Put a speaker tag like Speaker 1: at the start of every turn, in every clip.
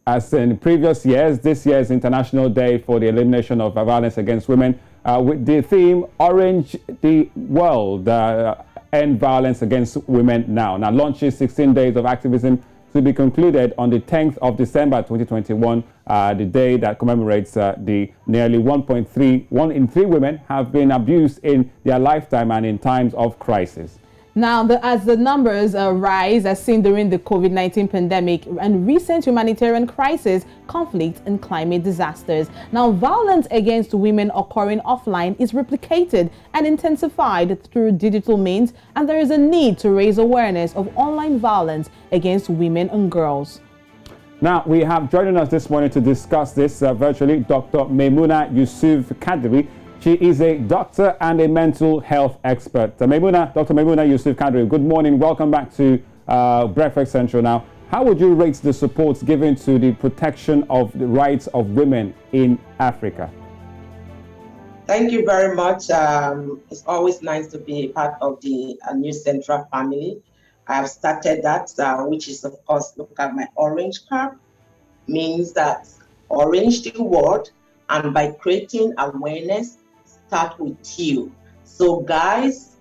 Speaker 1: As in previous years, this year's International Day for the Elimination of Violence Against Women, with the theme Orange the World, End Violence Against Women Now. Now launches 16 days of activism to be concluded on the 10th of December 2021, the day that commemorates the nearly 1 in 3 women have been abused in their lifetime and in times of crisis.
Speaker 2: Now, as the numbers rise, as seen during the COVID-19 pandemic and recent humanitarian crisis, conflict and climate disasters. Now, violence against women occurring offline is replicated and intensified through digital means, and there is a need to raise awareness of online violence against women and girls.
Speaker 1: Now, we have joining us this morning to discuss this virtually Dr. Maimuna Yusuf Kadri. She is a doctor and a mental health expert. Dr. Maimuna Yusuf Kadri, good morning. Welcome back to Breakfast Central. Now, how would you rate the support given to the protection of the rights of women in Africa?
Speaker 3: Thank you very much. It's always nice to be a part of the New Central family. I have started that, which is, of course, look at my orange card, means that orange the world, and by creating awareness, start with you. So guys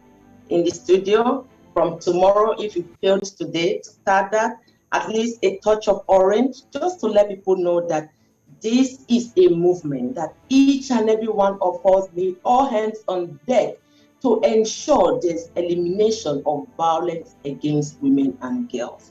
Speaker 3: in the studio, from tomorrow, if you failed today to start that, at least a touch of orange, just to let people know that this is a movement that each and every one of us need all hands on deck to ensure there's elimination of violence against women and girls.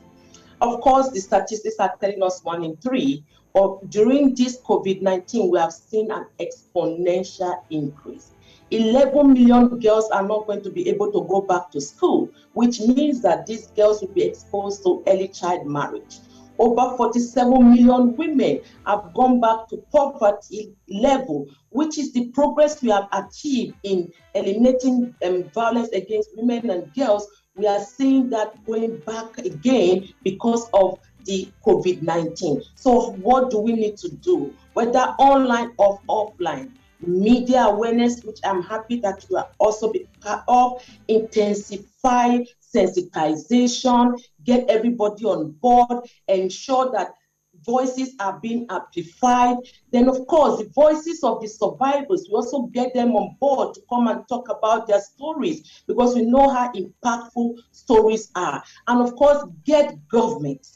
Speaker 3: Of course, the statistics are telling us 1 in 3, but during this COVID-19, we have seen an exponential increase. 11 million girls are not going to be able to go back to school, which means that these girls will be exposed to early child marriage. Over 47 million women have gone back to poverty level, which is the progress we have achieved in eliminating violence against women and girls. We are seeing that going back again because of the COVID-19. So what do we need to do, whether online or offline? Media awareness, which I'm happy that you are also be part of, intensify sensitization, get everybody on board, ensure that voices are being amplified. Then, of course, the voices of the survivors, we also get them on board to come and talk about their stories, because we know how impactful stories are. And of course, get government.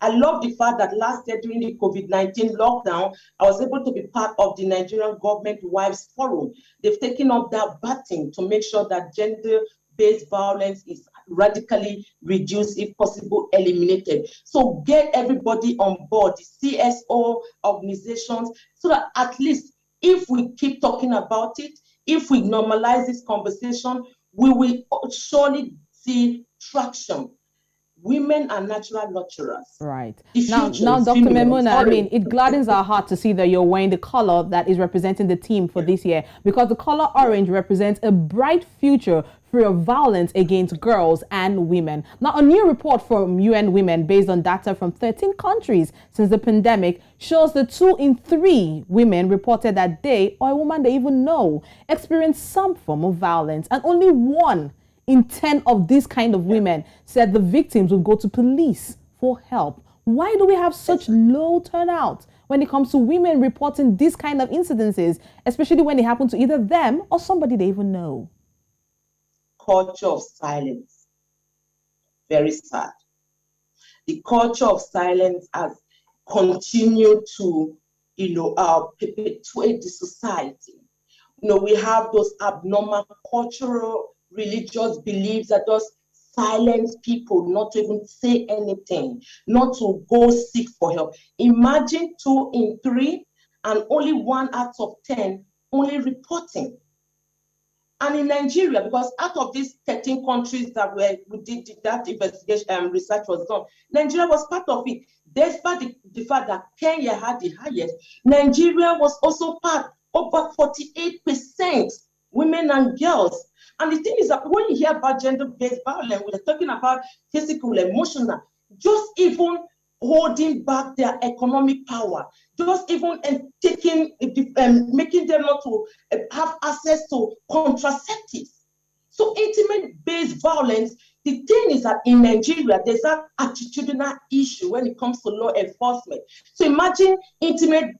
Speaker 3: I love the fact that last year during the COVID-19 lockdown, I was able to be part of the Nigerian Government Wives Forum. They've taken up that baton to make sure that gender-based violence is radically reduced, if possible, eliminated. So get everybody on board, the CSO organizations, so that at least if we keep talking about it, if we normalize this conversation, we will surely see traction. Women are natural nurturers.
Speaker 2: Right. Now, Dr. Maimuna, I mean, it gladdens our heart to see that you're wearing the color that is representing the team for this year, because the color orange represents a bright future free of violence against girls and women. Now, a new report from UN Women, based on data from 13 countries since the pandemic, shows that 2 in 3 women reported that they, or a woman they even know, experienced some form of violence, and only 1 in 10 of these kind of women said the victims would go to police for help. Why do we have such low turnout when it comes to women reporting these kind of incidences, especially when they happen to either them or somebody they even know?
Speaker 3: Culture of silence. Very sad. The culture of silence has continued to, perpetuate the society. We have those abnormal cultural religious beliefs that just silence people, not to even say anything, not to go seek for help. Imagine 2 in 3 and only 1 out of 10 only reporting. And in Nigeria, because out of these 13 countries that we did that investigation research was done, Nigeria was part of it. Despite the fact that Kenya had the highest, Nigeria was also part, over 48% women and girls. And the thing is that when you hear about gender-based violence, we're talking about physical, emotional, just even holding back their economic power, just even making them not to have access to contraceptives. So intimate-based violence the thing is that in Nigeria, there's that attitudinal issue when it comes to law enforcement. So imagine intimate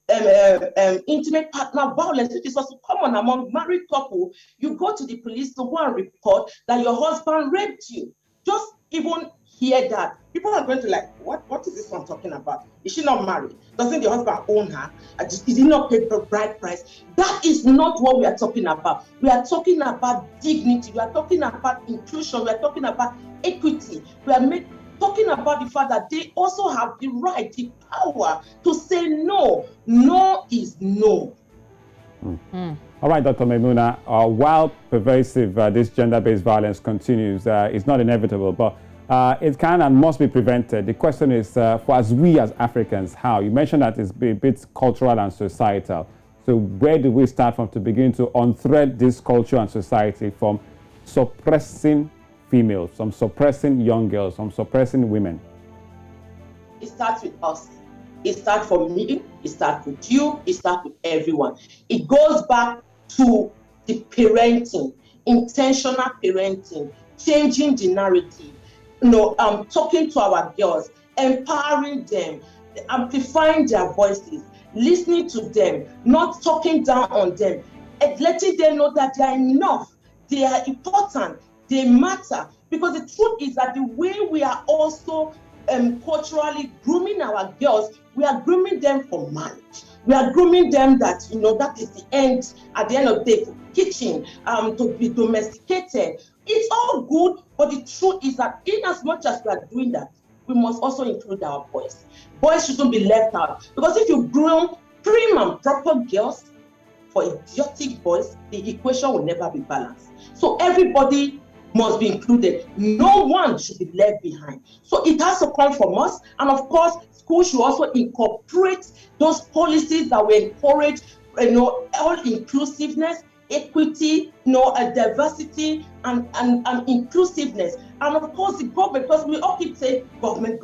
Speaker 3: partner violence, which is also common among married couples. You go to the police to go and report that your husband raped you. Just even hear that, people are going to like, what is this one talking about? Is she not married? Doesn't the husband own her? Is he not paid the bride price? That is not what we are talking about. We are talking about dignity. We are talking about inclusion. We are talking about equity. We are talking about the fact that they also have the right, the power to say no. No is no.
Speaker 1: All right, Dr. Maimuna, while pervasive this gender-based violence continues, it's not inevitable, but it can and must be prevented. The question is, for us, we as Africans, how? You mentioned that it's a bit cultural and societal. So where do we start from to begin to unthread this culture and society from suppressing females, from suppressing young girls, from suppressing women?
Speaker 3: It starts with us. It starts from me, it starts with you, it starts with everyone. It goes back to the parenting, intentional parenting, changing the narrative, talking to our girls, empowering them, amplifying their voices, listening to them, not talking down on them, and letting them know that they are enough, they are important, they matter. Because the truth is that the way we are also culturally grooming our girls, we are grooming them for marriage. We are grooming them that, that is the end, at the end of the day, kitchen, to be domesticated. It's all good, but the truth is that in as much as we are doing that, we must also include our boys. Boys shouldn't be left out. Because if you groom prim and proper girls for idiotic boys, the equation will never be balanced. So everybody must be included. No one should be left behind. So it has to come from us. And of course, schools should also incorporate those policies that will encourage, all inclusiveness, equity, diversity, and inclusiveness. And of course, the government, because we all keep saying government.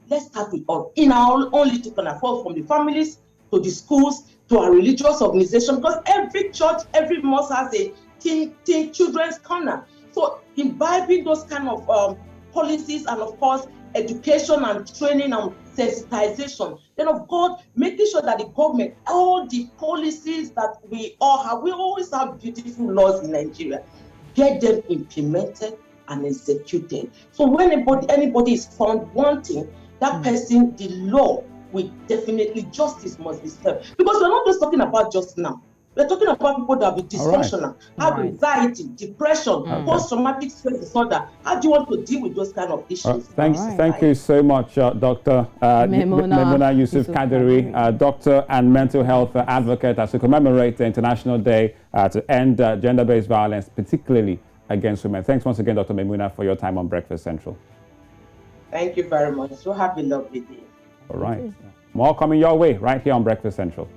Speaker 3: Let's start with all. In our own little corner, from the families to the schools to our religious organization, because every church, every mosque has a teen children's corner. So imbibing those kind of policies, and of course education and training and sensitization, then of course making sure that the government, all the policies that we all have, we always have beautiful laws in Nigeria, get them implemented and executed. So when anybody is found wanting, that person, the law will definitely, justice must be served. Because we're not just talking about just now. We're talking about people that will be dysfunctional, have anxiety, depression, post-traumatic stress disorder. How do you want to deal with those kind of issues?
Speaker 1: Thank you so much, Dr. Maimuna Yusuf Kadiri, doctor and mental health advocate, as we commemorate the International Day to end gender-based violence, particularly against women. Thanks once again, Dr. Maimuna, for your time on Breakfast Central.
Speaker 3: Thank you very much. So have a lovely day.
Speaker 1: All right. More coming your way right here on Breakfast Central.